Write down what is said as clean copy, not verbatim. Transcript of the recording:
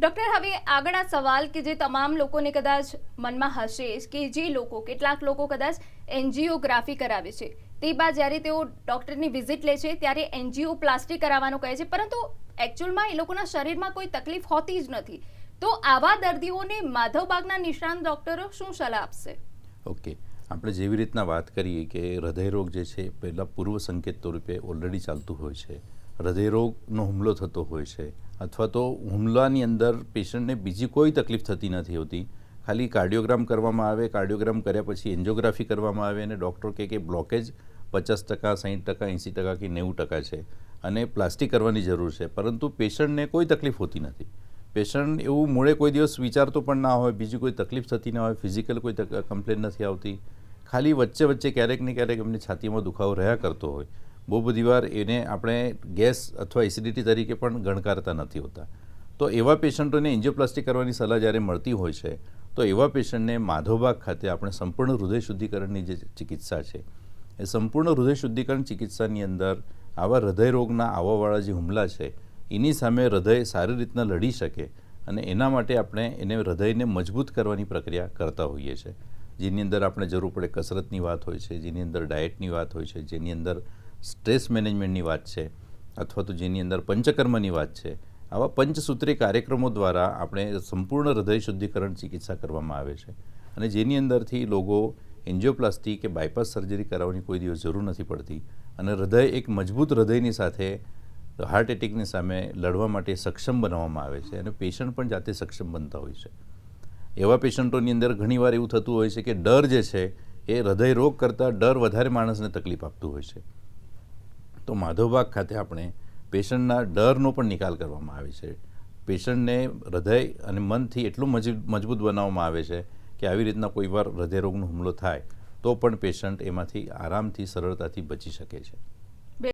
Doctor, હવે આગળ આ સવાલ કે જે તમામ લોકોને કદાચ મનમાં હશે કે જે લોકો કેટલાક લોકો કદાચ એન્જિયોગ્રાફી કરાવે છે, તે બાદ જ્યારે તેઓ ડૉક્ટરની વિઝિટ લે છે ત્યારે એન્જિયોપ્લાસ્ટી કરાવવાનું કહે છે, પરંતુ એકચ્યુઅલમાં એ લોકોના શરીરમાં કોઈ તકલીફ હોતી જ નથી. તો આવા દર્દીઓને માધવબાગના નિષ્ણાંત ડૉક્ટરો શું સલાહ આપશે? ઓકે, આપણે જેવી રીતના વાત કરીએ કે હૃદયરોગ જે છે પહેલાં પૂર્વ સંકેત રૂપે ઓલરેડી ચાલતું હોય છે. હૃદયરોગનો હુમલો થતો હોય છે અથવા તો હુમલાની અંદર પેશન્ટને બીજી કોઈ તકલીફ થતી નથી હોતી. ખાલી કાર્ડિયોગ્રામ કરવામાં આવે, કાર્ડિયોગ્રામ કર્યા પછી એન્જિયોગ્રાફી કરવામાં આવે અને ડૉક્ટર કહે કે બ્લોકેજ 50%, 60%, 80% કે 90% છે અને પ્લાસ્ટિક કરવાની જરૂર છે, પરંતુ પેશન્ટને કોઈ તકલીફ હોતી નથી. પેશન્ટ એવું મૂળે કોઈ દિવસ વિચારતો પણ ના હોય, બીજી કોઈ તકલીફ થતી ના હોય, ફિઝિકલ કોઈ કમ્પ્લેન નથી આવતી. ખાલી વચ્ચે વચ્ચે ક્યારેક ને ક્યારેક એમની છાતીમાં દુખાવો રહ્યા કરતો હોય. બહુ બધી વાર એને આપણે ગેસ અથવા એસિડિટી તરીકે પણ ગણકારતા નથી હોતા. તો એવા પેશન્ટોને એન્જિયોપ્લાસ્ટી કરવાની સલાહ જ્યારે મળતી હોય છે, તો એવા પેશન્ટને માધવબાગ ખાતે આપણે સંપૂર્ણ હૃદય શુદ્ધિકરણની જે ચિકિત્સા છે, એ સંપૂર્ણ હૃદય શુદ્ધિકરણ ચિકિત્સાની અંદર આવા હૃદયરોગના આવવાવાળા જે હુમલા છે એની સામે હૃદય સારી રીતના લડી શકે અને એના માટે આપણે એને હૃદયને મજબૂત કરવાની પ્રક્રિયા કરતા હોઈએ છીએ, જેની અંદર આપણે જરૂર પડે કસરતની વાત હોય છે, જેની અંદર ડાયટની વાત હોય છે, જેની અંદર સ્ટ્રેસ મેનેજમેન્ટની વાત છે, અથવા તો જેની અંદર પંચકર્મની વાત છે. આવા પંચસૂત્રી કાર્યક્રમો દ્વારા આપણે સંપૂર્ણ હૃદય શુદ્ધિકરણ ચિકિત્સા કરવામાં આવે છે અને જેની અંદરથી લોકો એન્જિયોપ્લાસ્ટી કે બાયપાસ સર્જરી કરાવવાની કોઈ દિવસ જરૂર નથી પડતી અને હૃદય એક મજબૂત હૃદયની સાથે હાર્ટ એટેકની સામે લડવા માટે સક્ષમ બનાવવામાં આવે છે અને પેશન્ટ પણ જાતે સક્ષમ બનતા હોય છે. એવા પેશન્ટોની અંદર ઘણીવાર એવું થતું હોય છે કે ડર જે છે એ હૃદય રોગ કરતાં ડર વધારે માણસને તકલીફ આપતું હોય છે. તો માધવબાગ ખાતે આપણે પેશન્ટના ડરનો પણ નિકાલ કરવામાં આવે છે. પેશન્ટને હૃદય અને મનથી એટલું મજબૂત બનાવવામાં આવે છે કે આવી રીતના કોઈ વાર હૃદયરોગનો હુમલો થાય તો પણ પેશન્ટ એમાંથી આરામથી સરળતાથી બચી શકે છે.